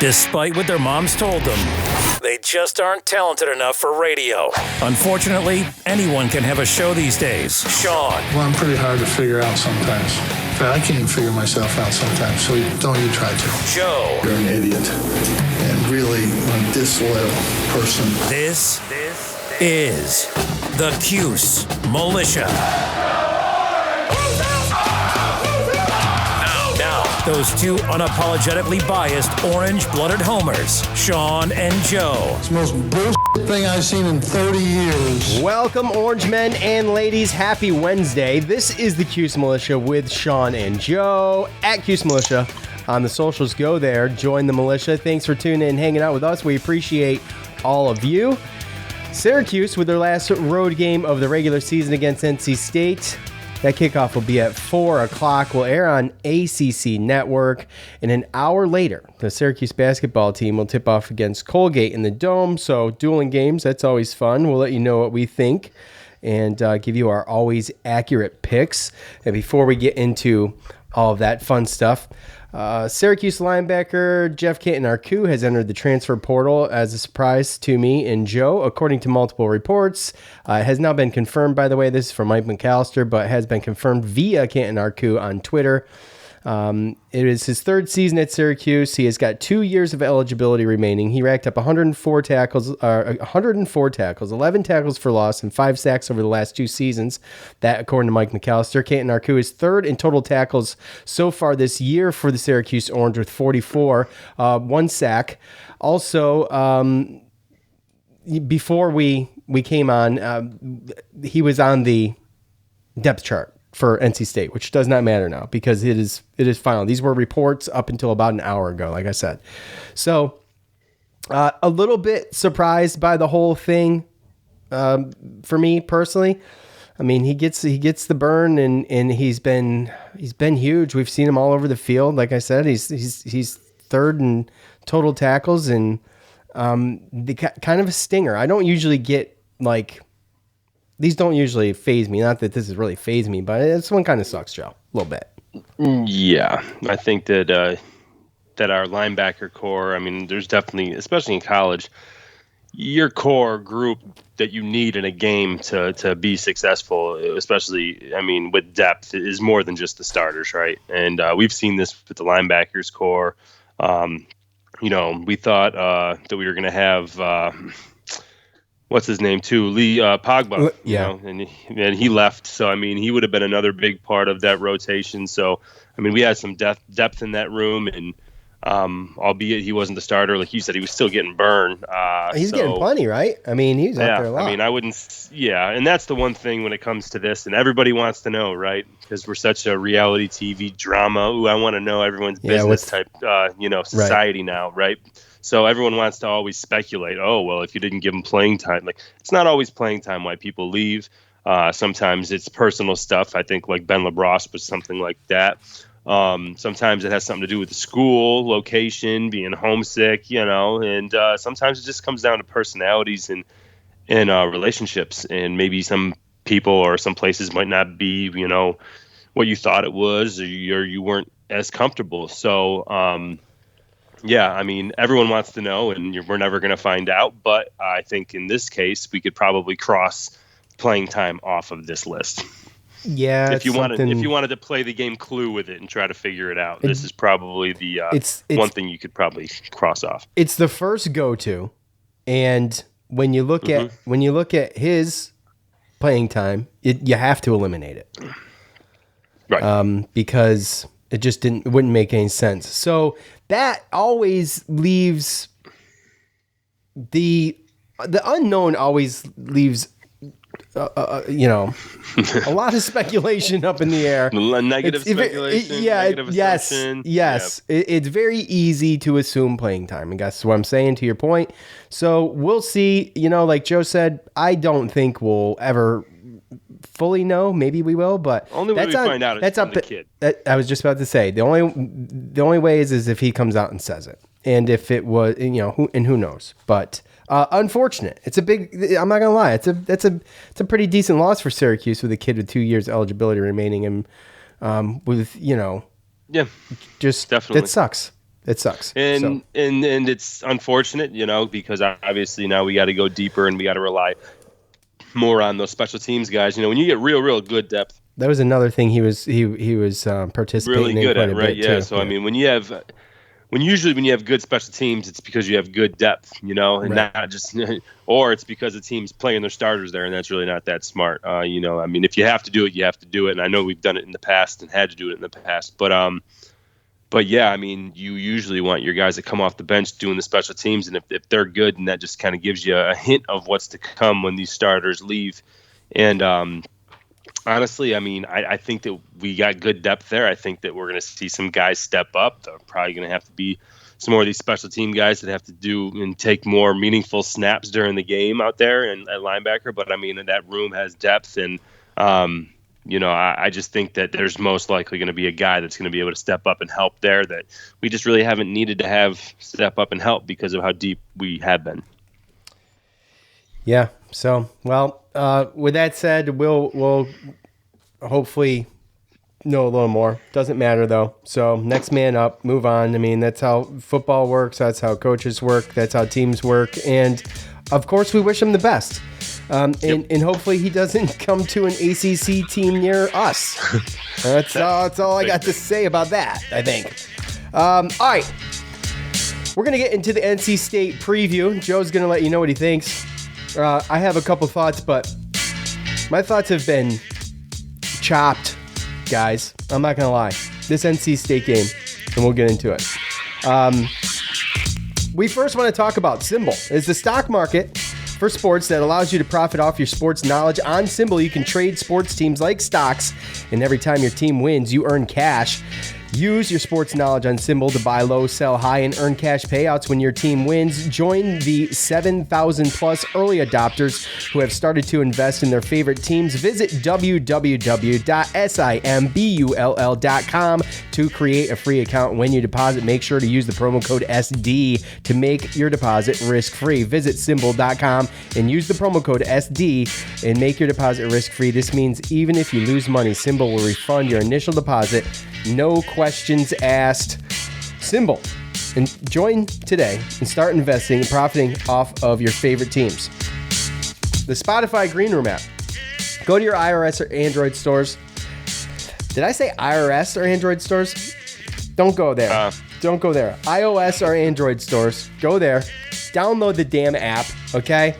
Despite what their moms told them, they just aren't talented enough for radio. Unfortunately, anyone can have a show these days. Sean. Well, I'm pretty hard to figure out sometimes. In fact, I can't even figure myself out sometimes, so don't you try to. Joe. You're an idiot. And really a disloyal person. This is the Cuse Militia. Those two unapologetically biased, orange-blooded homers, Sean and Joe. It's the most bullshit thing I've seen in 30 years. Welcome, orange men and ladies. Happy Wednesday. This is the Cuse Militia with Sean and Joe at Cuse Militia on the socials. Go there, join the militia. Thanks for tuning in and hanging out with us. We appreciate all of you. Syracuse with their last road game of the regular season against NC State. That kickoff will be at 4 o'clock. Will air on ACC Network. And an hour later, the Syracuse basketball team will tip off against Colgate in the Dome. So dueling games, that's always fun. We'll let you know what we think and give you our always accurate picks. And before we get into all of that fun stuff, Syracuse linebacker Jeff Canton-Arcou has entered the transfer portal as a surprise to me and Joe, according to multiple reports. It has now been confirmed, by the way. This is from Mike McAllister, but has been confirmed via Canton-Arcou on Twitter. It is his third season at Syracuse. He has got 2 years of eligibility remaining. He racked up 104 tackles, 11 tackles for loss, and 5 sacks over the last 2 seasons. That, according to Mike McAllister. Canton-Arcou is third in total tackles so far this year for the Syracuse Orange with 44, 1 sack. Also, before we came on, he was on the depth chart for NC State, which does not matter now because it is final. These were reports up until about an hour ago, like I said. So a little bit surprised by the whole thing for me personally. I mean, he gets the burn and he's been huge. We've seen him all over the field. Like I said, he's third in total tackles and kind of a stinger. I don't usually get like. These don't usually faze me. Not that this has really fazed me, but this one kind of sucks, Joe. A little bit. Yeah, I think that that our linebacker core, I mean, there's definitely, especially in college, your core group that you need in a game to be successful, especially, I mean, with depth, is more than just the starters, right? And we've seen this with the linebackers core. We thought that we were going to have what's his name too? Lee Pogba. Yeah. And he left. So, I mean, he would have been another big part of that rotation. So, I mean, we had some depth in that room, and albeit he wasn't the starter, like you said, he was still getting burned. He's getting plenty, right? I mean, he's out there a lot. I mean, I wouldn't. Yeah, and that's the one thing when it comes to this, and everybody wants to know, right? Because we're such a reality TV drama. Ooh, I want to know everyone's business type, society now, right? So everyone wants to always speculate, oh, well, if you didn't give them playing time. Like, it's not always playing time why people leave. Sometimes it's personal stuff. I think like Ben LaBrosse was something like that. Sometimes it has something to do with the school, location, being homesick, and sometimes it just comes down to personalities and relationships. And maybe some people or some places might not be, what you thought it was, or you weren't as comfortable. So, yeah, I mean, everyone wants to know, and we're never going to find out. But I think in this case, we could probably cross playing time off of this list. Yeah, if you wanted to play the game Clue with it and try to figure it out, this is probably the one thing you could probably cross off. It's the first go-to, and when you look at his playing time, you have to eliminate it, right? Because it just wouldn't make any sense. So that always leaves the unknown. Always leaves. A lot of speculation up in the air. Negative speculation. Yes. Yeah. It's very easy to assume playing time, and that's what I'm saying to your point. So we'll see. Like Joe said, I don't think we'll ever fully know. Maybe we will, but only way we find out is from the kid. I was just about to say the only way is if he comes out and says it, and if it was, who knows, but. Unfortunate. It's a big. I'm not gonna lie. It's a pretty decent loss for Syracuse with a kid with 2 years eligibility remaining, and with yeah, just definitely that sucks. It sucks. And it's unfortunate, because obviously now we got to go deeper and we got to rely more on those special teams guys. When you get real good depth. That was another thing he was participating really good in at, right? Yeah. Too. So I mean, when you have good special teams, it's because you have good depth, and right. not just, or it's because the team's playing their starters there, and that's really not that smart. I mean, if you have to do it, you have to do it, and I know we've done it in the past and had to do it in the past, but yeah, I mean, you usually want your guys that come off the bench doing the special teams, and if they're good, and that just kind of gives you a hint of what's to come when these starters leave, and honestly, I mean, I think that we got good depth there. I think that we're going to see some guys step up. They're probably going to have to be some more of these special team guys that have to do and take more meaningful snaps during the game out there and at linebacker. But I mean, that room has depth, and I just think that there's most likely going to be a guy that's going to be able to step up and help there that we just really haven't needed to have step up and help because of how deep we have been. Yeah. So, well, with that said, we'll hopefully know a little more. Doesn't matter though. So next man up, move on. I mean, that's how football works. That's how coaches work. That's how teams work. And of course, we wish him the best. And hopefully he doesn't come to an ACC team near us. That's all I got to say about that, I think. All right. We're going to get into the NC State preview. Joe's going to let you know what he thinks. I have a couple thoughts, but my thoughts have been chopped, guys. I'm not going to lie. This NC State game, and we'll get into it. We first want to talk about Symbol. It's the stock market for sports that allows you to profit off your sports knowledge. On Symbol, you can trade sports teams like stocks, and every time your team wins, you earn cash. Use your sports knowledge on Symbol to buy low, sell high, and earn cash payouts when your team wins. Join the 7,000 plus early adopters who have started to invest in their favorite teams. Visit www.simbull.com to create a free account. When you deposit, make sure to use the promo code SD to make your deposit risk-free. Visit Symbol.com and use the promo code SD and make your deposit risk-free. This means even if you lose money, Symbol will refund your initial deposit. No questions asked. Symbol. And join today and start investing and profiting off of your favorite teams. The Spotify Green Room app. Go to your iOS or Android stores. Did I say IRS or Android stores? Don't go there. Don't go there. iOS or Android stores. Go there. Download the damn app, okay?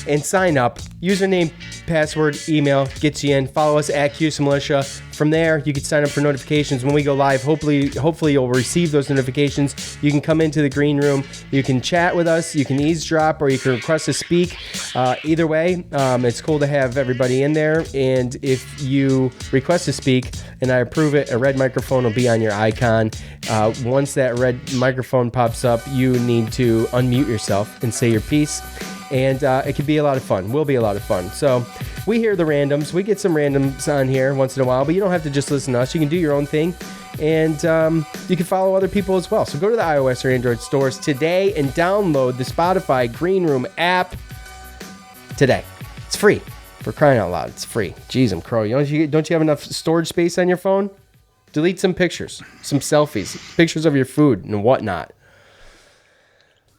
And sign up. Username, password, email gets you in. Follow us at Cuse Militia. From there, you can sign up for notifications when we go live. Hopefully you'll receive those notifications. You can come into the green room. You can chat with us. You can eavesdrop, or you can request to speak. Either way, it's cool to have everybody in there. And if you request to speak and I approve it, a red microphone will be on your icon. Once that red microphone pops up, you need to unmute yourself and say your piece. And it could be a lot of fun. Will be a lot of fun. So we hear the randoms. We get some randoms on here once in a while, but you don't have to just listen to us. You can do your own thing, and you can follow other people as well. So go to the iOS or Android stores today and download the Spotify Green Room app today. It's free. For crying out loud, it's free. Jeez, I'm crow. Don't you have enough storage space on your phone? Delete some pictures, some selfies, pictures of your food and whatnot.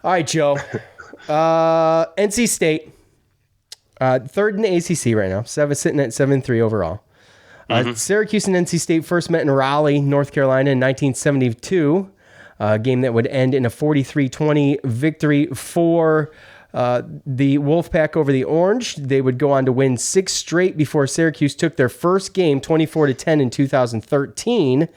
All right, Joe. NC State, third in the ACC right now, sitting at 7-3 overall. Syracuse and NC State first met in Raleigh, North Carolina in 1972, a game that would end in a 43-20 victory for the Wolfpack over the Orange. They would go on to win 6 straight before Syracuse took their first game 24-10 in 2013.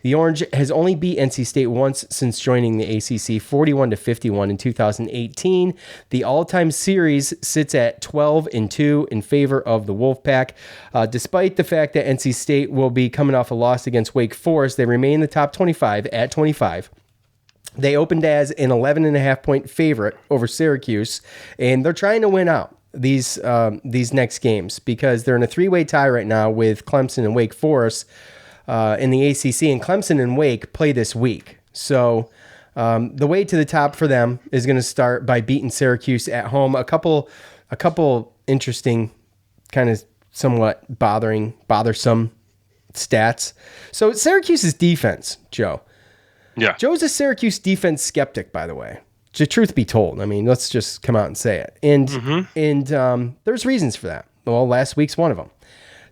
The Orange has only beat NC State once since joining the ACC, 41-51 in 2018. The all-time series sits at 12-2 in favor of the Wolfpack. Despite the fact that NC State will be coming off a loss against Wake Forest, they remain in the top 25 at 25. They opened as an 11.5-point favorite over Syracuse, and they're trying to win out these next games because they're in a 3-way tie right now with Clemson and Wake Forest in the ACC, and Clemson and Wake play this week. So the way to the top for them is going to start by beating Syracuse at home. A couple interesting, kind of somewhat bothersome stats. So Syracuse's defense, Joe. Yeah. Joe's a Syracuse defense skeptic, by the way. The truth be told, I mean, let's just come out and say it. And there's reasons for that. Well, last week's one of them.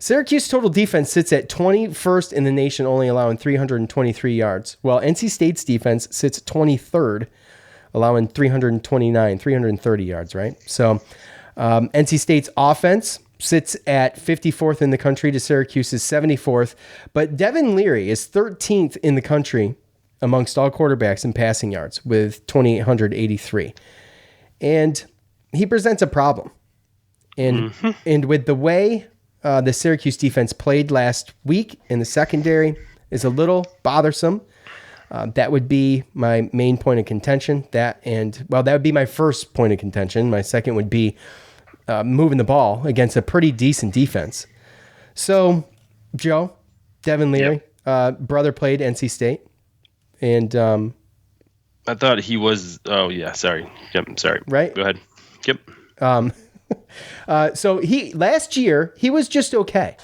Syracuse total defense sits at 21st in the nation, only allowing 323 yards, while NC State's defense sits 23rd, allowing 330 yards, right? So NC State's offense sits at 54th in the country to Syracuse's 74th, but Devin Leary is 13th in the country amongst all quarterbacks in passing yards with 2,883. And he presents a problem. And with the way the Syracuse defense played last week in the secondary is a little bothersome. That would be my main point of contention. That would be my first point of contention. My second would be moving the ball against a pretty decent defense. So, Joe, Devin Leary, brother played NC State. And I thought he was. Oh yeah, sorry. Yep, sorry. Right. Go ahead. Yep. So last year he was just okay.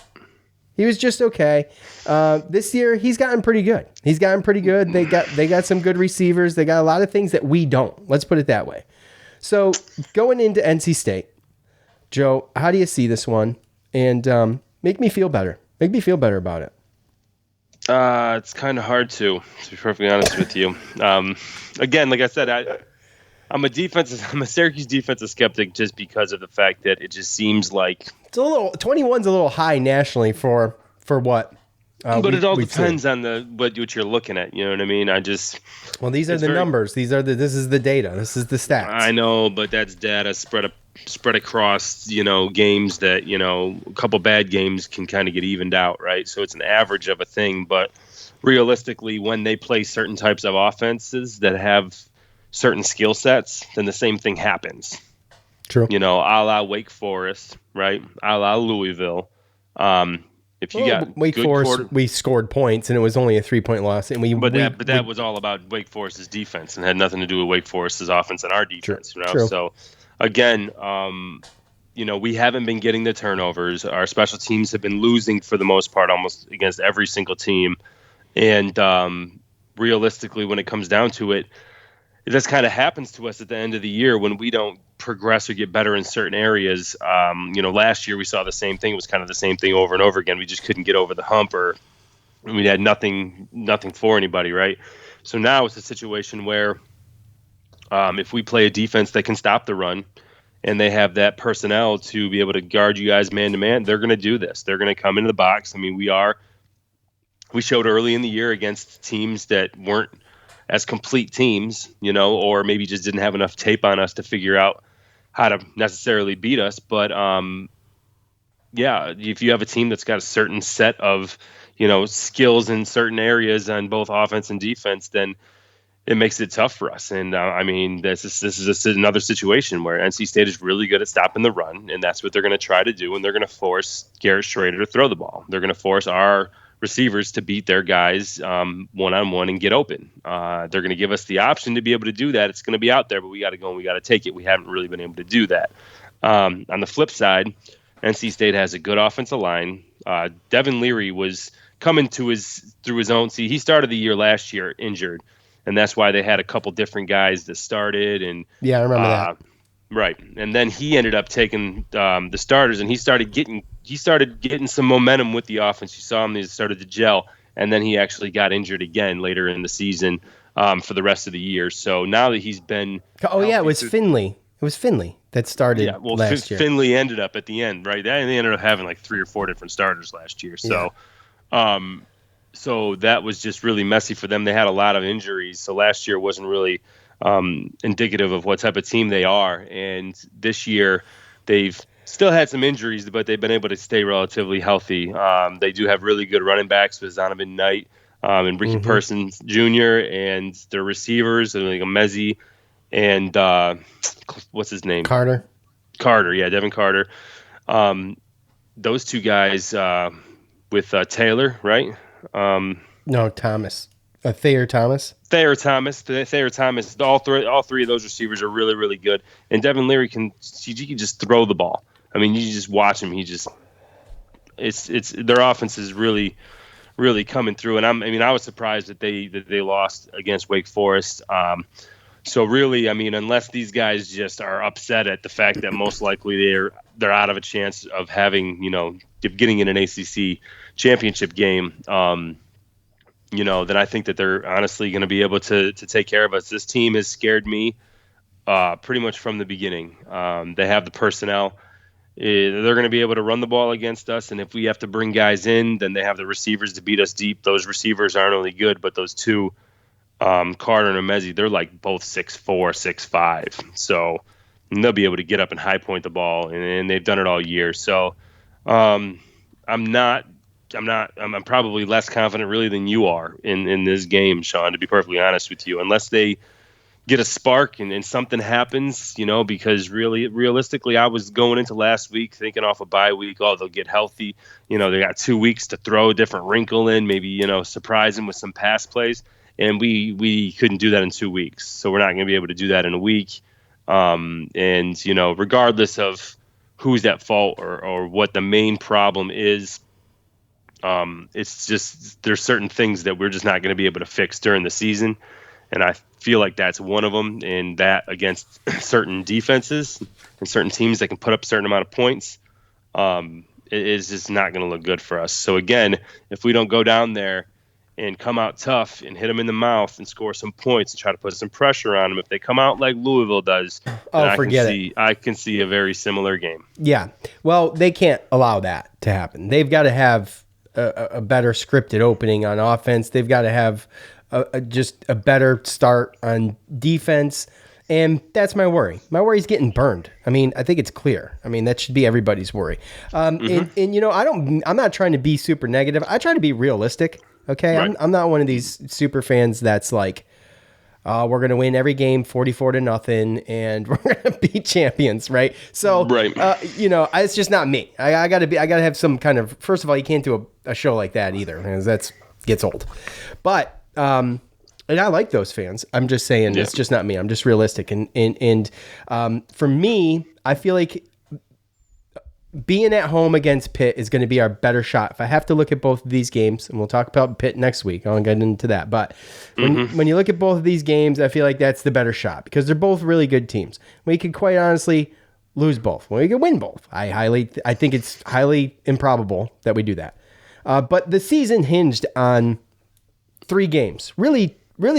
This year he's gotten pretty good. They got some good receivers. They got a lot of things that we don't. Let's put it that way. So going into NC State, Joe, how do you see this one? And make me feel better. Make me feel better about it. It's kind of hard to be perfectly honest with you. Again, like I said, I'm a Syracuse defensive skeptic just because of the fact that it just seems like it's a little 21's a little high nationally for what. But it all depends on what you're looking at. You know what I mean? These are the numbers. This is the data. This is the stats. I know, but that's data spread across, games that, a couple bad games can kind of get evened out, right? So it's an average of a thing. But realistically, when they play certain types of offenses that have certain skill sets, then the same thing happens. True. A la Wake Forest, right? A la Louisville. If you got Wake Forest, we scored points, and it was only a 3-point loss. And that was all about Wake Forest's defense, and had nothing to do with Wake Forest's offense and our defense. True. So, again, we haven't been getting the turnovers. Our special teams have been losing for the most part, almost against every single team. And realistically, when it comes down to it, this kind of happens to us at the end of the year when we don't progress or get better in certain areas. Last year we saw the same thing. It was kind of the same thing over and over again. We just couldn't get over the hump, or we had nothing for anybody, right? So now it's a situation where if we play a defense that can stop the run and they have that personnel to be able to guard you guys man to man, they're going to do this. They're going to come into the box. I mean, we showed early in the year against teams that weren't as complete teams, or maybe just didn't have enough tape on us to figure out how to necessarily beat us. But if you have a team that's got a certain set of, skills in certain areas on both offense and defense, then it makes it tough for us. And this is another situation where NC State is really good at stopping the run, and that's what they're going to try to do. And they're going to force Garrett Schrader to throw the ball. They're going to force our receivers to beat their guys one-on-one and get open. They're going to give us the option to be able to do that. It's going to be out there, but we got to go and we got to take it. We haven't really been able to do that. On the flip side, NC State has a good offensive line. Devin Leary was coming through his own. See, he started the year last year injured, and that's why they had a couple different guys that started. And yeah, I remember that. Right, and then he ended up taking the starters, and he started getting some momentum with the offense. You saw him; he started to gel, and then he actually got injured again later in the season for the rest of the year. So now that he's been, it was Finley. It was Finley that started last year. Finley ended up at the end, right? They ended up having like 3 or 4 different starters last year. So, so that was just really messy for them. They had a lot of injuries, so last year wasn't really indicative of what type of team they are. And this year they've still had some injuries, but they've been able to stay relatively healthy. They do have really good running backs with Zonovan Knight and Ricky Persons Jr. and their receivers, like Mezzi and what's his name? Carter, Devin Carter. Those two guys with Taylor, right? No, Thomas. Thayer Thomas. All three of those receivers are really, really good. And Devin Leary can just throw the ball. I mean, you just watch him. Their offense is really, really coming through. And I was surprised that they lost against Wake Forest. So really, I mean, unless these guys just are upset at the fact that most likely they're out of a chance of having, getting in an ACC championship game, then I think that they're honestly going to be able to take care of us. This team has scared me pretty much from the beginning. They have the personnel. They're going to be able to run the ball against us, and if we have to bring guys in, then they have the receivers to beat us deep. Those receivers aren't only good, but those two, Carter and Emezi, they're like both 6'4", 6'5", so they'll be able to get up and high point the ball, and they've done it all year. So I'm probably less confident really than you are in this game, Sean, to be perfectly honest with you, unless they get a spark and something happens, because realistically, I was going into last week thinking off a bye week, they'll get healthy. They got 2 weeks to throw a different wrinkle in, maybe, surprise them with some pass plays. And we couldn't do that in 2 weeks. So we're not going to be able to do that in a week. Regardless of who's at fault or what the main problem is, it's just there's certain things that we're just not going to be able to fix during the season. And I feel like that's one of them, and that against certain defenses and certain teams that can put up a certain amount of points, it is just not going to look good for us. So again, if we don't go down there and come out tough and hit them in the mouth and score some points and try to put some pressure on them, if they come out like Louisville does, I can see a very similar game. Yeah. Well, they can't allow that to happen. They've got to have a better scripted opening on offense. They've got to have just a better start on defense. And that's my worry. My worry is getting burned. I mean, I think it's clear. I mean, that should be everybody's worry. And I'm not trying to be super negative. I try to be realistic. Okay. Right. I'm not one of these super fans that's like, we're going to win every game 44-0 and we're going to be champions. Right. So, right. It's just not me. I gotta have some kind of, first of all, you can't do a show like that either, because that gets old, but, and I like those fans. I'm just saying It's just not me. I'm just realistic. And for me, I feel like being at home against Pitt is going to be our better shot. If I have to look at both of these games, and we'll talk about Pitt next week, I'll get into that. But when you look at both of these games, I feel like that's the better shot because they're both really good teams. We could quite honestly lose both. We could win both. I think it's highly improbable that we do that. But the season hinged on 3 games, really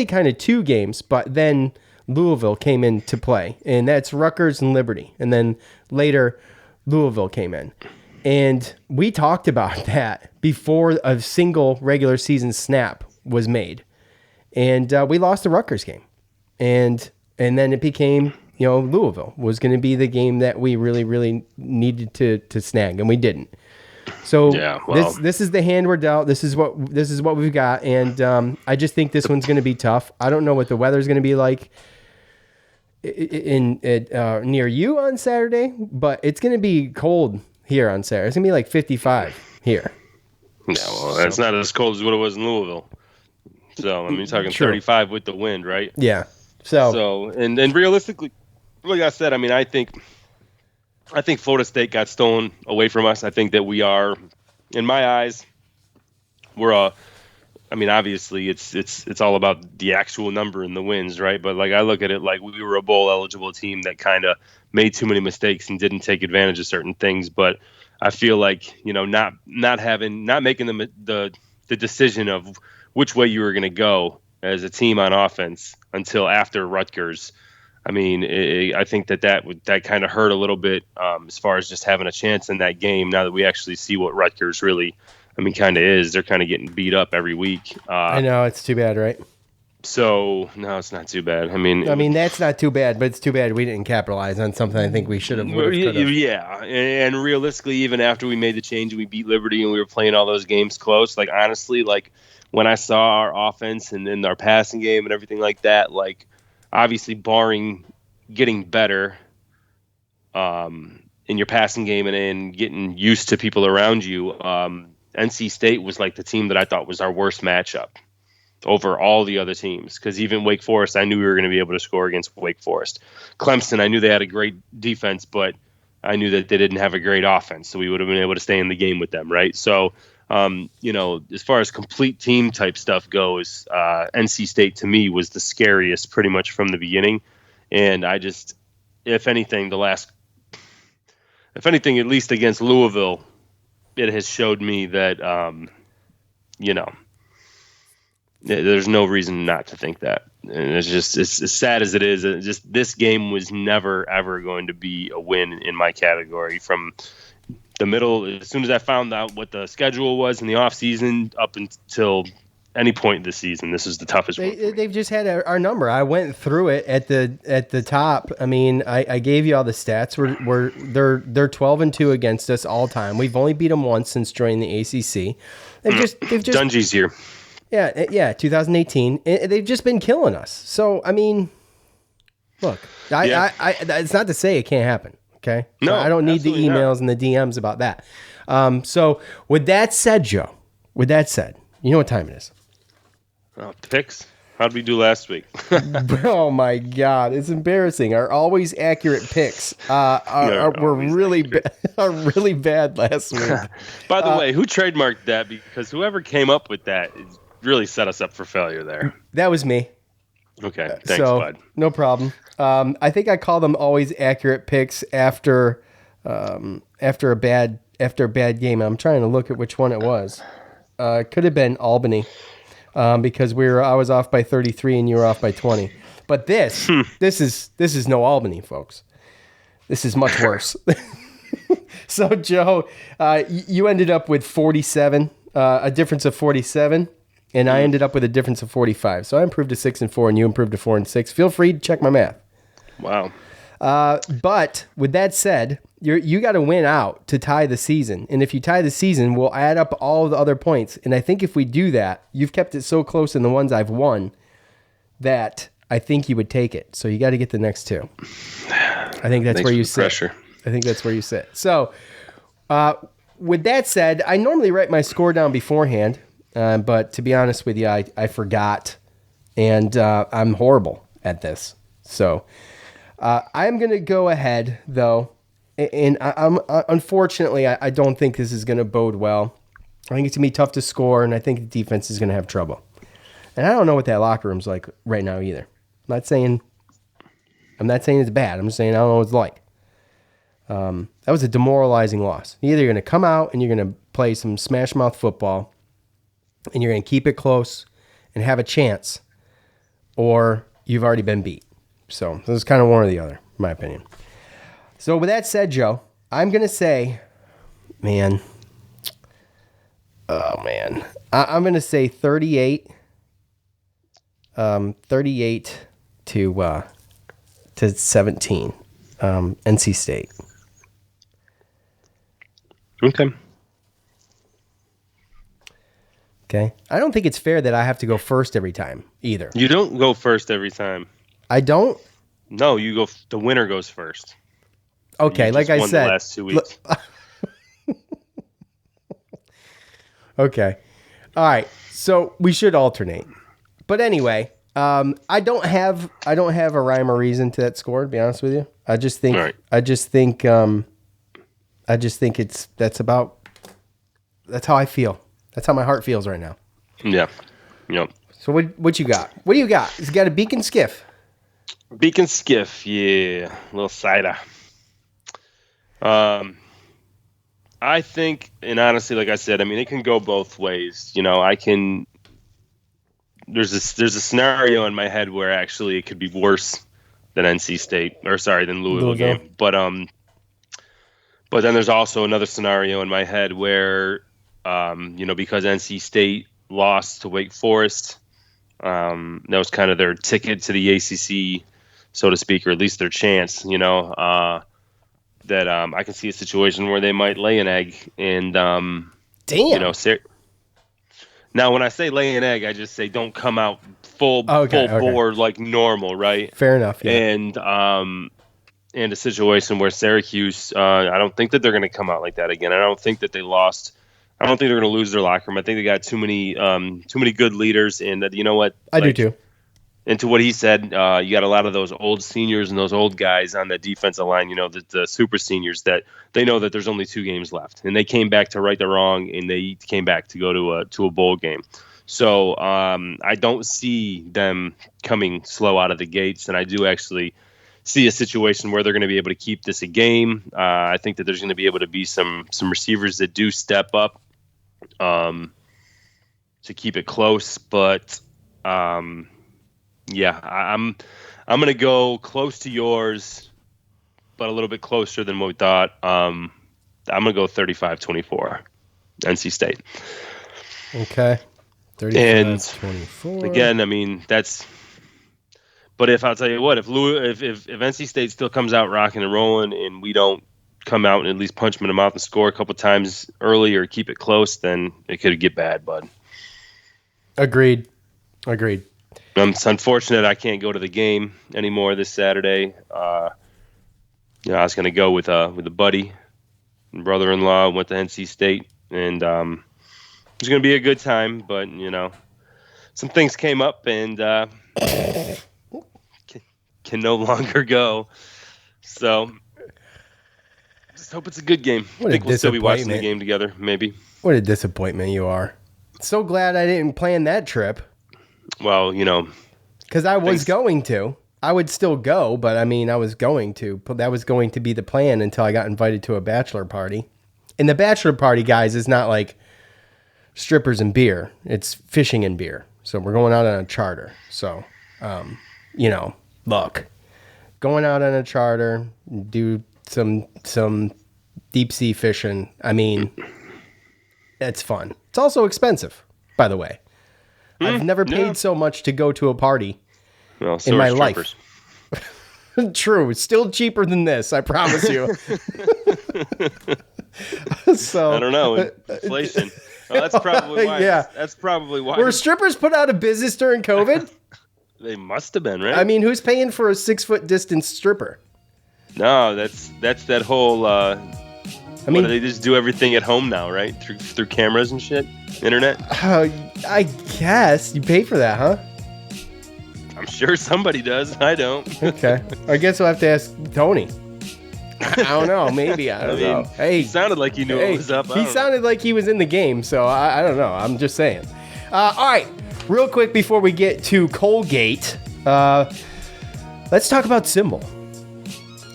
kind of 2 games, but then Louisville came into play, and that's Rutgers and Liberty. And then later Louisville came in, and we talked about that before a single regular season snap was made. And we lost the Rutgers game. And then it became, Louisville was going to be the game that we really, really needed to snag, and we didn't. So this is the hand we're dealt. This is what we've got, and I just think this one's going to be tough. I don't know what the weather's going to be like near you on Saturday, but it's going to be cold here on Saturday. It's going to be like 55 here. Yeah, well, that's not as cold as what it was in Louisville. So I mean, you're talking 35 with the wind, right? Yeah. So and realistically, like I said, I mean, I think Florida State got stolen away from us. I think that we are, in my eyes, obviously it's all about the actual number and the wins, right? But like I look at it like we were a bowl eligible team that kind of made too many mistakes and didn't take advantage of certain things. But I feel like, not making the decision of which way you were going to go as a team on offense until after Rutgers. I mean, I think that kind of hurt a little bit as far as just having a chance in that game. Now that we actually see what Rutgers really, kind of is, they're kind of getting beat up every week. I know, it's too bad, right? So no, it's not too bad. I mean, that's not too bad, but it's too bad we didn't capitalize on something I think we should have. Yeah, and realistically, even after we made the change and we beat Liberty and we were playing all those games close, like honestly, like when I saw our offense and then our passing game and everything like that, like. Obviously, barring getting better in your passing game and getting used to people around you, NC State was like the team that I thought was our worst matchup over all the other teams. Because even Wake Forest, I knew we were going to be able to score against Wake Forest. Clemson, I knew they had a great defense, but I knew that they didn't have a great offense, so we would have been able to stay in the game with them, right? So As far as complete team type stuff goes, NC State to me was the scariest pretty much from the beginning. And I just, if anything, at least against Louisville, it has showed me that, there's no reason not to think that. And it's as sad as it is. This game was never, ever going to be a win in my category from the middle. As soon as I found out what the schedule was in the off season up until any point this season, this is the toughest one. They've just had our number. I went through it at the top. I mean, I gave you all the stats. They're 12-2 against us all time. We've only beat them once since joining the ACC. They've just Dungy's year. Yeah, 2018. They've just been killing us. So I mean, look, it's not to say it can't happen. Okay, no, I don't need the emails and the DMs about that. So with that said, Joe, you know what time it is. Oh, picks. How did we do last week? Oh my God, it's embarrassing. Our always accurate picks were really bad last week. By the way, who trademarked that? Because whoever came up with that really set us up for failure there. That was me. Okay, thanks, bud. No problem. I think I call them always accurate picks after a bad game. I'm trying to look at which one it was. It could have been Albany. Because I was off by 33 and you were off by 20. But this is no Albany, folks. This is much worse. So Joe, you ended up with 47, a difference of 47, and I ended up with a difference of 45. So I improved to 6-4, and you improved to 4-6. Feel free to check my math. Wow. But with that said, you got to win out to tie the season. And if you tie the season, we'll add up all the other points. And I think if we do that, you've kept it so close in the ones I've won that I think you would take it. So you got to get the next two. I think that's where you sit. Pressure. I think that's where you sit. So with that said, I normally write my score down beforehand. But to be honest with you, I forgot. And I'm horrible at this. So I'm going to go ahead, though. And unfortunately, I don't think this is going to bode well. I think it's going to be tough to score, and I think the defense is going to have trouble. And I don't know what that locker room's like right now either. I'm not saying it's bad. I'm just saying I don't know what it's like. That was a demoralizing loss. Either you're going to come out and you're going to play some smash mouth football, and you're going to keep it close and have a chance, or you've already been beat. So this is kind of one or the other, in my opinion. So with that said, Joe, I'm going to say, I'm going to say 38 to 17, NC State. Okay. I don't think it's fair that I have to go first every time either. You don't go first every time. I don't? No, the winner goes first. Okay, like I said, the last 2 weeks. Okay. All right. So we should alternate. But anyway, I don't have a rhyme or reason to that score, to be honest with you. I just think that's how I feel. That's how my heart feels right now. Yeah. Yep. So what you got? What do you got? You got a beacon skiff. Beacon skiff, yeah. A little cider. I think, and honestly, like I said, I mean, it can go both ways. There's a scenario in my head where actually it could be worse than than Louisville game. But then there's also another scenario in my head where, because NC State lost to Wake Forest, that was kind of their ticket to the ACC, so to speak, or at least their chance, that I can see a situation where they might lay an egg. And, damn. Now, when I say lay an egg, I just say don't come out full bore like normal, right? Fair enough. Yeah. And a situation where Syracuse, I don't think that they're going to come out like that again. I don't think that they lost. I don't think they're going to lose their locker room. I think they got too many good leaders, and you know what? I do too. And to what he said, you got a lot of those old seniors and those old guys on the defensive line, the super seniors, that they know that there's only 2 games left. And they came back to right the wrong, and they came back to go to a bowl game. So I don't see them coming slow out of the gates, and I do actually see a situation where they're going to be able to keep this a game. I think that there's going to be able to be some receivers that do step up to keep it close. But, I'm going to go close to yours, but a little bit closer than what we thought. I'm going to go 35-24, NC State. Okay. 35-24. Again, I mean, that's. But if I'll tell you what, if NC State still comes out rocking and rolling, and we don't come out and at least punch them in the mouth and score a couple times early or keep it close, then it could get bad, bud. Agreed. It's unfortunate I can't go to the game anymore this Saturday. I was going to go with a buddy and brother-in-law, went to NC State, and it was going to be a good time, but, some things came up and can no longer go. So, just hope it's a good game. I think we'll still be watching the game together, maybe. What a disappointment you are. So glad I didn't plan that trip. Well, because I was going to. I would still go, but I was going to. But that was going to be the plan until I got invited to a bachelor party. And the bachelor party, guys, is not like strippers and beer. It's fishing and beer. So we're going out on a charter. So, look, going out on a charter, do some deep sea fishing. It's fun. It's also expensive, by the way. I've never paid so much to go to a party in my life. True. It's still cheaper than this, I promise you. So I don't know. Inflation. Well, that's probably why. Yeah. That's probably why. Were strippers put out of business during COVID? They must have been, right? Who's paying for a 6-foot distance stripper? No, that's that whole. They just do everything at home now, right? Through cameras and shit, internet. I guess you pay for that, huh? I'm sure somebody does. I don't. Okay, I guess we'll have to ask Tony. I don't know. Maybe I don't know. Hey, he sounded like he knew what was up. He sounded like he was in the game, so I don't know. I'm just saying. All right, real quick before we get to Colgate, let's talk about Symbol.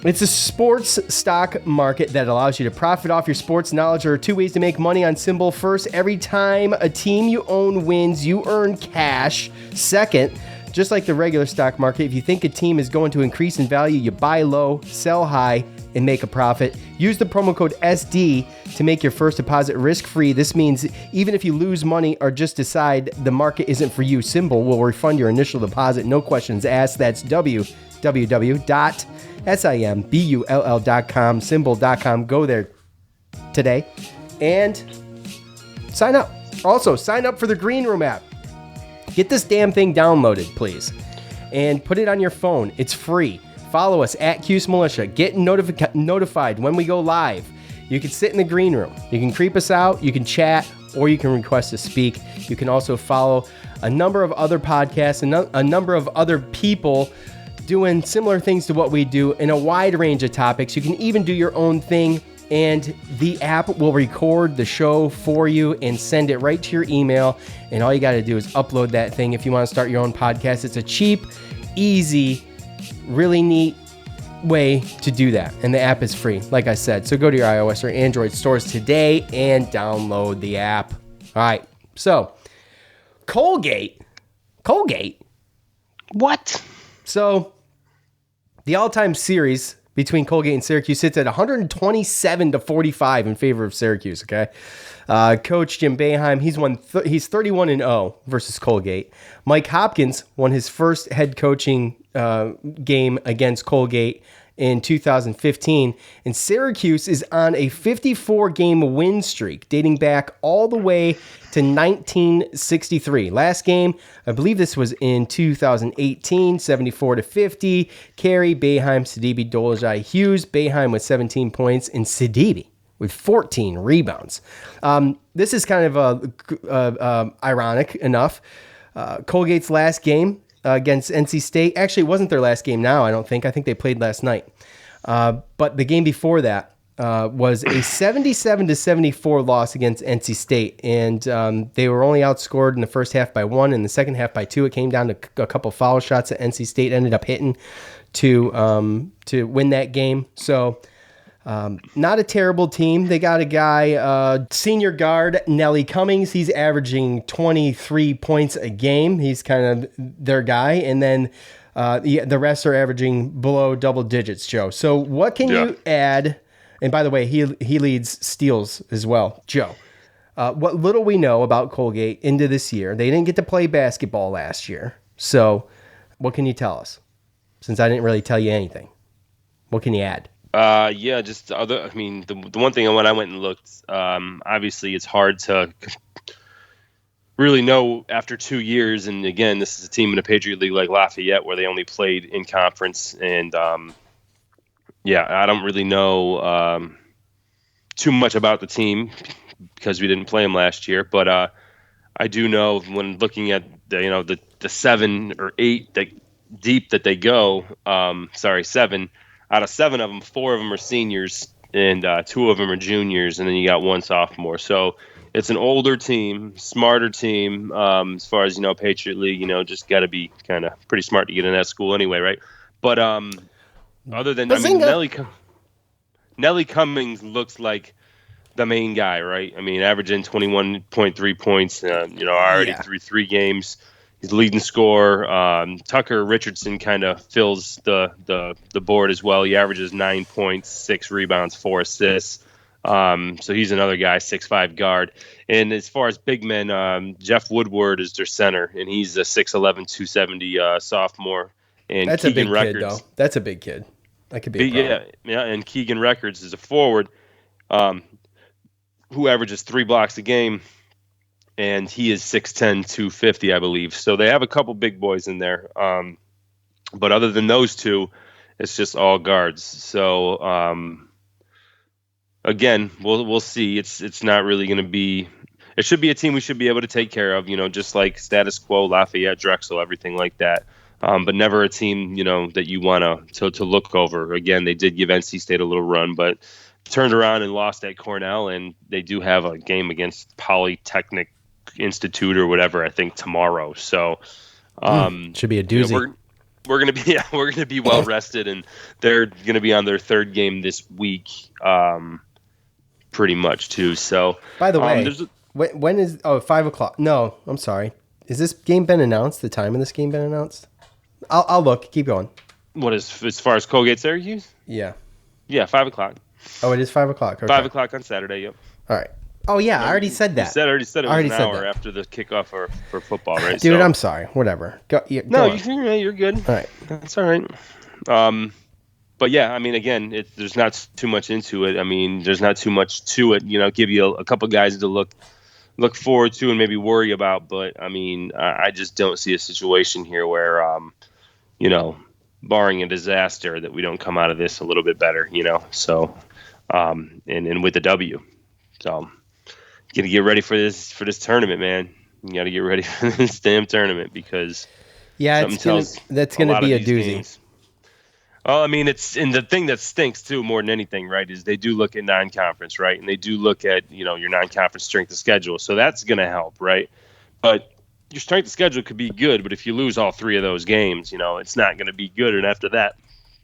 It's a sports stock market that allows you to profit off your sports knowledge. There are 2 ways to make money on Symbol. First, every time a team you own wins, you earn cash. Second, just like the regular stock market, if you think a team is going to increase in value, you buy low, sell high, and make a profit. Use the promo code SD to make your first deposit risk-free. This means even if you lose money or just decide the market isn't for you, Symbol will refund your initial deposit, no questions asked. That's www.simbull.com, symbol.com. Go there today and sign up. Also, sign up for the Green Room app. Get this damn thing downloaded, please, and put it on your phone. It's free. Follow us at Cuse Militia. Get notified when we go live. You can sit in the green room. You can creep us out. You can chat, or you can request to speak. You can also follow a number of other podcasts and a number of other people doing similar things to what we do in a wide range of topics. You can even do your own thing, and the app will record the show for you and send it right to your email. And all you got to do is upload that thing if you want to start your own podcast. It's a cheap, easy, really neat way to do that. And the app is free, like I said. So go to your iOS or Android stores today and download the app. All right. So Colgate. What? So the all-time series between Colgate and Syracuse sits at 127-45 in favor of Syracuse, okay? Coach Jim Boeheim, he's 31-0 versus Colgate. Mike Hopkins won his first head coaching game against Colgate in 2015, and Syracuse is on a 54-game win streak dating back all the way to 1963. Last game, I believe this was in 2018, 74-50. Carey, Boeheim, Sidibe, Dolezaj, Hughes. Boeheim with 17 points, and Sidibe with 14 rebounds. This is kind of ironic enough. Colgate's last game against NC State. Actually, it wasn't their last game now, I don't think. I think they played last night. But the game before that was a 77-74 loss against NC State. And they were only outscored in the first half by 1, in the second half by 2. It came down to a couple foul shots that NC State ended up hitting to win that game. So not a terrible team. They got a guy, senior guard, Nelly Cummings. He's averaging 23 points a game. He's kind of their guy. And then the rest are averaging below double digits, Joe. So what can you add? And by the way, he leads steals as well, Joe. What little we know about Colgate into this year, they didn't get to play basketball last year. So what can you tell us? Since I didn't really tell you anything, what can you add? The one thing when I went and looked, obviously it's hard to really know after 2 years. And again, this is a team in a Patriot League like Lafayette where they only played in conference. And I don't really know too much about the team because we didn't play them last year. But I do know when looking at the 7 or 8 deep that they go, 7 out of 7 of them, 4 of them are seniors and 2 of them are juniors, and then you got 1 sophomore. So it's an older team, smarter team. As far as Patriot League, just got to be kind of pretty smart to get in that school anyway, right? But other than Nelly Cummings looks like the main guy, right? I mean, averaging 21.3 points. Already through 3 games. He's the leading scorer. Tucker Richardson kind of fills the board as well. He averages 9 points, 6 rebounds, 4 assists. So he's another guy, 6'5" guard. And as far as big men, Jeff Woodward is their center, and he's a 6'11", 270 sophomore. And that's Keegan a big Records, kid, though. That's a big kid. That could be a problem. Yeah. And Keegan Records is a forward who averages 3 blocks a game. And he is 6'10", 250, I believe. So they have a couple big boys in there. But other than those 2, it's just all guards. So, again, we'll see. It's not really going to be – it should be a team we should be able to take care of, just like status quo, Lafayette, Drexel, everything like that. But never a team, that you want to look over. Again, they did give NC State a little run, but turned around and lost at Cornell, and they do have a game against Polytechnic Institute or whatever, I think tomorrow. So should be a doozy. We're gonna be well rested, and they're gonna be on their 3rd game this week, pretty much too. So by the way, when is 5 o'clock? No, I'm sorry. Is this game been announced? The time of this game been announced? I'll look. Keep going. What is as far as Colgate Syracuse? Yeah, 5 o'clock. Oh, it is 5 o'clock. Okay. 5 o'clock on Saturday. Yep. All right. Oh, yeah, I already said that. I already said it was an hour after the kickoff for football, right? Dude, I'm sorry. Whatever. Go you're good. All right. That's all right. But, yeah, I mean, again, there's not too much into it. I mean, there's not too much to it. Give you a couple guys to look forward to and maybe worry about. But, I mean, I just don't see a situation here where, barring a disaster, that we don't come out of this a little bit better, So, and with the W. So, got to get ready for this tournament, man. You got to get ready for this damn tournament because that's gonna be a doozy. Games. Well, I mean, and the thing that stinks too more than anything, right, is they do look at non-conference, right, and they do look at your non-conference strength of schedule, so that's gonna help, right? But your strength of schedule could be good, but if you lose all 3 of those games, it's not gonna be good, and after that,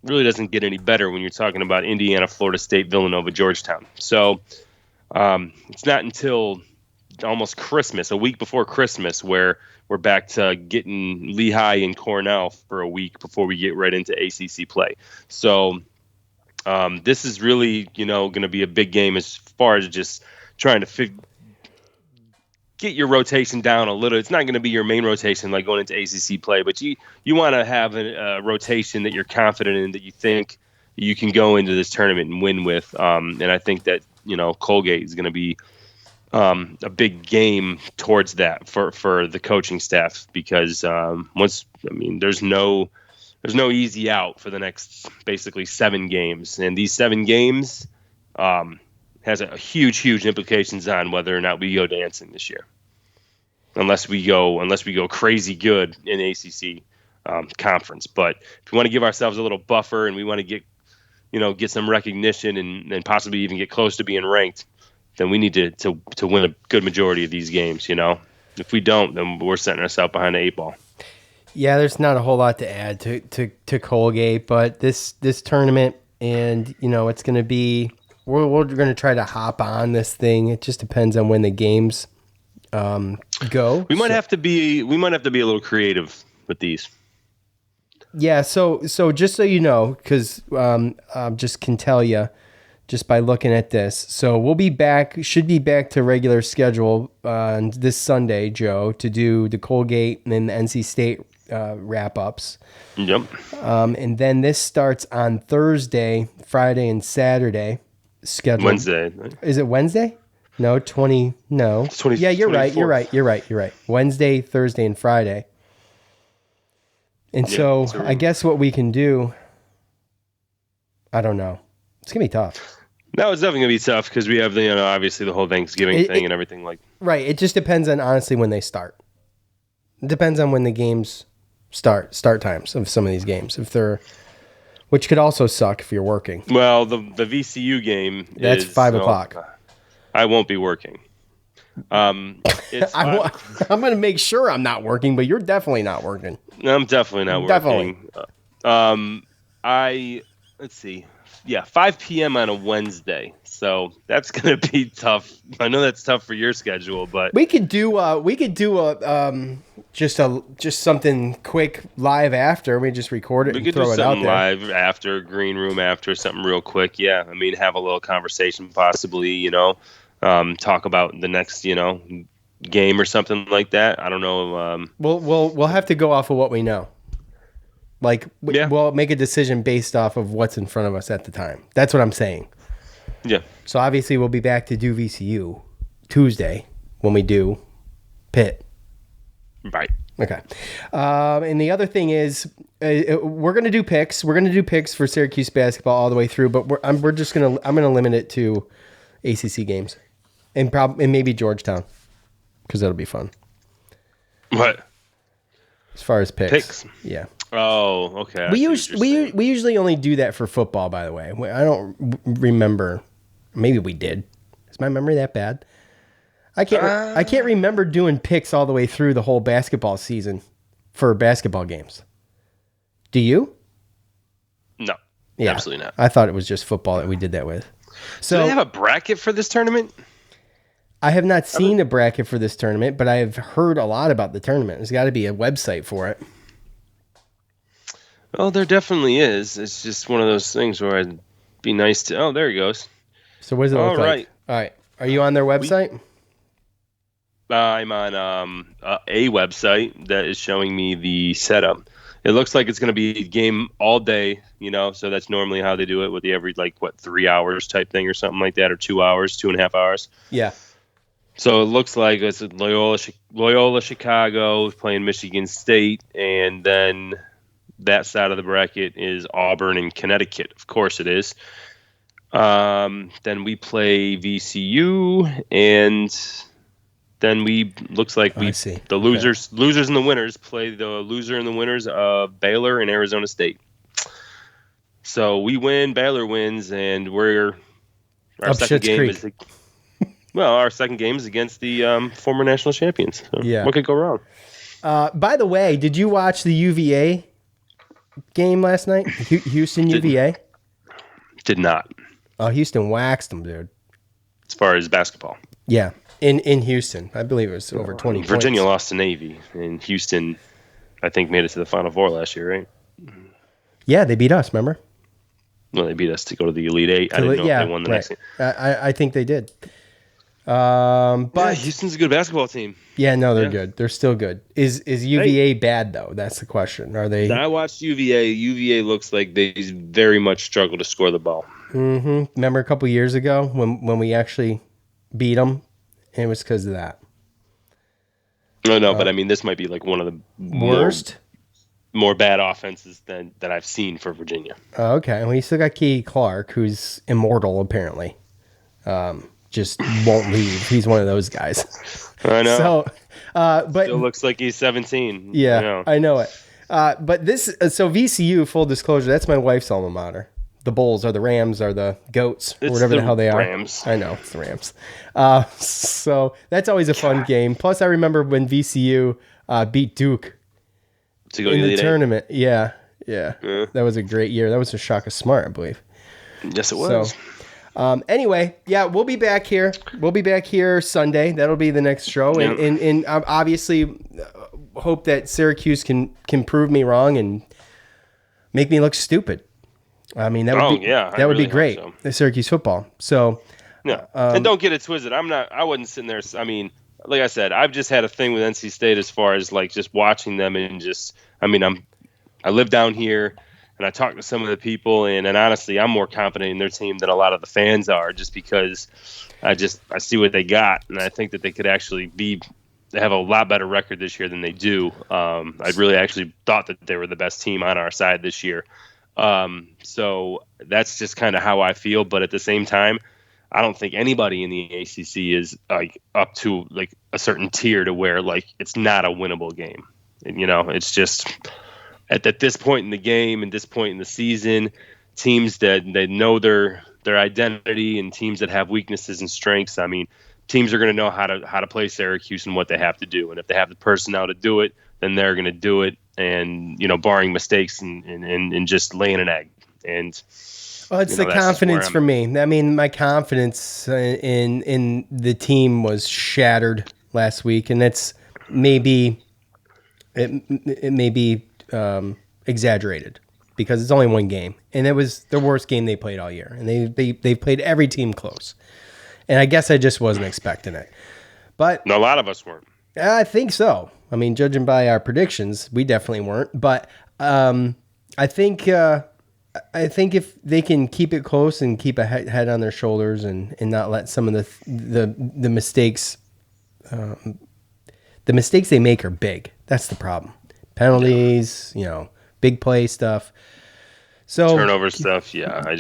it really doesn't get any better when you're talking about Indiana, Florida State, Villanova, Georgetown. So. It's not until almost Christmas, a week before Christmas, where we're back to getting Lehigh and Cornell for a week before we get right into ACC play. So this is really, going to be a big game as far as just trying to get your rotation down a little. It's not going to be your main rotation like going into ACC play, but you want to have a rotation that you're confident in, that you think you can go into this tournament and win with. And I think that, Colgate is going to be a big game towards that for the coaching staff because there's no easy out for the next basically 7 games. And these 7 games has a huge implications on whether or not we go dancing this year. Unless we go crazy good in ACC. conference. But if we want to give ourselves a little buffer and we want to get some recognition and possibly even get close to being ranked, then we need to win a good majority of these games. If we don't, then we're setting ourselves behind the 8 ball. Yeah, there's not a whole lot to add to Colgate, but this tournament, and it's going to be we're going to try to hop on this thing. It just depends on when the games go. We might have to be a little creative with these. Yeah, so just so you know, because just can tell you just by looking at this. So should be back to regular schedule on this Sunday, Joe, to do the Colgate and then the NC State wrap-ups. Yep. And then this starts on Thursday, Friday, and Saturday schedule. Wednesday. Is it Wednesday? No, 20. No. It's 20, yeah, you're 24th. right. You're right. Wednesday, Thursday, and Friday. And so I guess what we can do, I don't know. It's going to be tough. No, it's definitely going to be tough because we have obviously the whole Thanksgiving thing and everything like. Right. It just depends on honestly when they start. It depends on when the games start times of some of these games. Which could also suck if you're working. Well, the VCU game that's 5 o'clock. I won't be working. I'm going to make sure I'm not working, but you're definitely not working. I'm definitely not working. Definitely. Let's see. Yeah, 5 p.m. on a Wednesday. So that's going to be tough. I know that's tough for your schedule, but we could do just something quick live after. We just record it and throw it out there. Live after, green room after, something real quick. Yeah, I mean, have a little conversation possibly, talk about the next, game or something like that. I don't know. We'll have to go off of what we know. We'll make a decision based off of what's in front of us at the time. That's what I'm saying. Yeah. So obviously we'll be back to do VCU Tuesday when we do Pitt. Right. Okay. And the other thing is we're going to do picks. We're going to do picks for Syracuse basketball all the way through, but I'm going to limit it to ACC games and maybe Georgetown because that'll be fun. What? As far as picks. Yeah. Oh, okay. We usually only do that for football, by the way. I don't remember. Maybe we did. Is my memory that bad? I can't remember doing picks all the way through the whole basketball season for basketball games. Do you? No. Yeah, absolutely not. I thought it was just football that we did that with. So do they have a bracket for this tournament? I have not seen a bracket for this tournament, but I have heard a lot about the tournament. There's got to be a website for it. Well, there definitely is. It's just one of those things where I'd be nice to. Oh, there he goes. So what does it look like? All right. Are you on their website? I'm on a website that is showing me the setup. It looks like it's going to be a game all day, so that's normally how they do it with the every 3 hours type thing or something like that, or 2 hours, 2.5 hours. Yeah. So it looks like it's Loyola Chicago playing Michigan State, and then that side of the bracket is Auburn and Connecticut. Of course it is. Then we play VCU, and then the losers and the winners play the loser and the winners of Baylor and Arizona State. So we win, Baylor wins, and our second game is against the former national champions. So yeah. What could go wrong? By the way, did you watch the UVA game last night? Houston UVA? Did not. Oh, Houston waxed them, dude. As far as basketball. Yeah. In Houston. I believe it was over 20 Virginia points. lost to Navy, and Houston, I think, made it to the Final Four last year, right? Yeah, they beat us, remember? Well, they beat us to go to the Elite Eight. I didn't know if they won the next game. I think they did. But Houston's a good basketball team. Yeah, no, they're good. They're still good. Is UVA bad, though? That's the question. Are they? I watched UVA. UVA looks like they very much struggle to score the ball. Mm-hmm. Remember a couple years ago when we actually beat them? It was because of that. No, but I mean, this might be one of the worst, more bad offenses that I've seen for Virginia. Okay. Well, you still got Key Clark, who's immortal, apparently. Just won't leave. He's one of those guys. I know. So, but still looks like he's 17. Yeah, I know it. But this, so VCU, full disclosure, that's my wife's alma mater. The Bulls are the Rams are the Goats, or whatever the hell they are. Rams. I know, it's the Rams. So that's always a fun game. Plus, I remember when VCU beat Duke to go in the Elite tournament. Yeah. That was a great year. That was a Shaka Smart, I believe. Yes, it was. So, anyway, yeah, we'll be back here. We'll be back here Sunday. That'll be the next show. Yeah. And obviously hope that Syracuse can prove me wrong and make me look stupid. I mean, that would be great. So. The Syracuse football. So, yeah. And don't get it twisted. I wasn't sitting there. I mean, like I said, I've just had a thing with NC State as far as like just watching them and just, I mean, I live down here and I talk to some of the people and honestly, I'm more confident in their team than a lot of the fans are just because I see what they got. And I think that they could actually they have a lot better record this year than they do. I really actually thought that they were the best team on our side this year. So that's just kind of how I feel. But at the same time, I don't think anybody in the ACC is like up to like a certain tier to where like it's not a winnable game. And, it's just at this point in the game and this point in the season, teams that they know their identity and teams that have weaknesses and strengths. I mean, teams are going to know how to play Syracuse and what they have to do. And if they have the personnel to do it, then they're going to do it. And, barring mistakes and just laying an egg. And well, it's the confidence for me. I mean, my confidence in the team was shattered last week, and it may be exaggerated because it's only one game, and it was the worst game they played all year, and they played every team close, and I guess I just wasn't expecting it. But a lot of us weren't. I think so. I mean, judging by our predictions, we definitely weren't. But I think if they can keep it close and keep a head on their shoulders and not let some of the mistakes, the mistakes they make are big. That's the problem. Penalties, big play stuff. So turnover stuff. Yeah,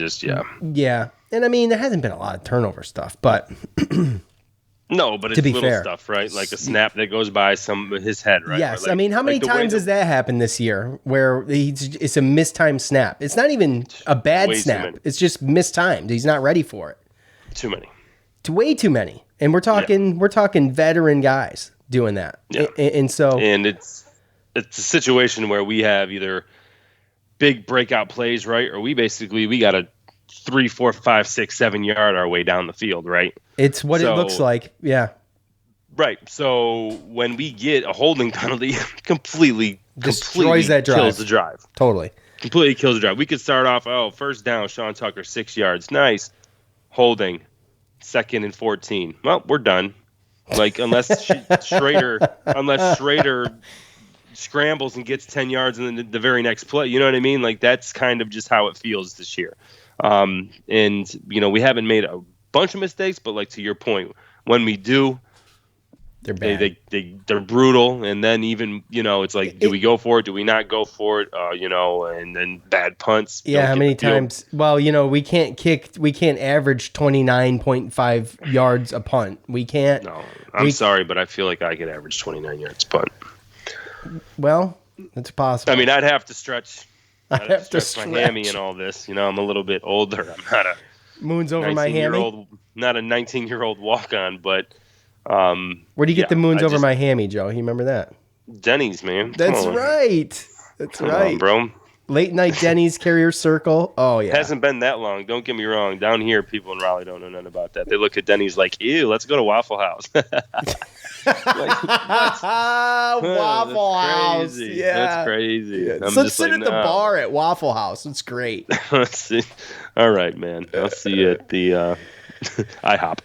Yeah, and I mean, there hasn't been a lot of turnover stuff, but. No, but it's little stuff, right? Like a snap that goes by his head, right? Yes, like, I mean, how many times has that happened this year where it's a mistimed snap? It's not even a bad snap. It's just mistimed. He's not ready for it. Too many. Way too many. And we're talking veteran guys doing that. Yeah. And it's a situation where we have either big breakout plays, right? Or we got a 3, 4, 5, 6, 7 yard our way down the field, right? It looks like, yeah. Right. So when we get a holding penalty, completely destroys that drive. Kills the drive. Totally. Completely kills the drive. We could start off, first down, Sean Tucker, 6 yards. Nice. Holding, 2nd and 14. Well, we're done. Like, unless Schrader scrambles and gets 10 yards in the very next play. You know what I mean? Like, that's kind of just how it feels this year. And, we haven't made a bunch of mistakes, but like to your point, when we do, they're bad. They're brutal. And then even, it's like, do we go for it? Do we not go for it? And then bad punts. Yeah. How many times? Well, we can't average 29.5 yards a punt. We can't. No, I'm sorry, but I feel like I could average 29 yards punt. Well, it's possible. I mean, I'd have to stretch. I'd have to stretch my hammy and all this. I'm a little bit older. I'm not a moons over my hammy. Not a 19-year-old walk-on, but where do you get the moons over my hammy, Joe? You remember that? Denny's, man. That's right. Come on, bro. Late night Denny's Carrier Circle. Oh yeah. Hasn't been that long. Don't get me wrong. Down here, people in Raleigh don't know nothing about that. They look at Denny's like, ew, let's go to Waffle House. Waffle House. Yeah. That's crazy. Yeah. Let's sit at the bar at Waffle House. It's great. Let's see. All right, man. I'll see you at the IHOP.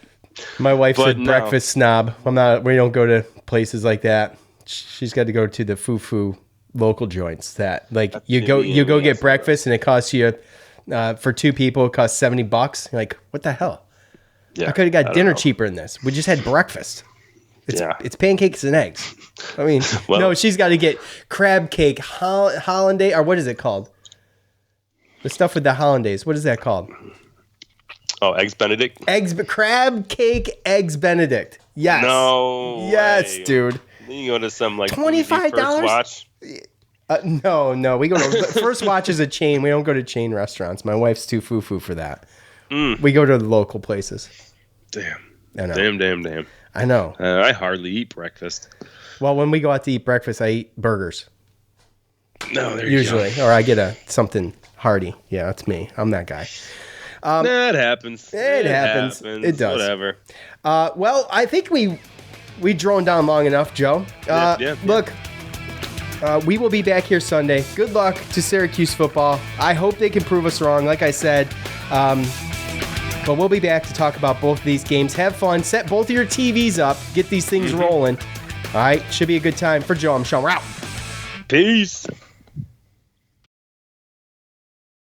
My wife's a breakfast snob. We don't go to places like that. She's got to go to the foo-foo local joints that you go get breakfast and it costs you for 2 people, it costs $70. You're like, what the hell? Yeah, I could have got dinner cheaper than this. We just had breakfast. It's pancakes and eggs. I mean, no, she's got to get crab cake, hollandaise, or what is it called? The stuff with the hollandaise. What is that called? Oh, Eggs Benedict? Crab cake, Eggs Benedict. Yes. No Yes, way. dude. Then you go to some like $25? watch. No. We go to First Watch is a chain. We don't go to chain restaurants. My wife's too foo-foo for that. We go to the local places. Damn. I know. Damn. I know. I hardly eat breakfast. Well, when we go out to eat breakfast, I eat burgers. No, there usually, you go. Or I get something hearty. Yeah, that's me. I'm that guy. It happens. It happens. It does. Whatever. Well, I think we droned down long enough, Joe. Look, we will be back here Sunday. Good luck to Syracuse football. I hope they can prove us wrong, like I said. But we'll be back to talk about both of these games. Have fun. Set both of your TVs up. Get these things rolling. All right. Should be a good time. For Joe, I'm Sean. We're out. Peace.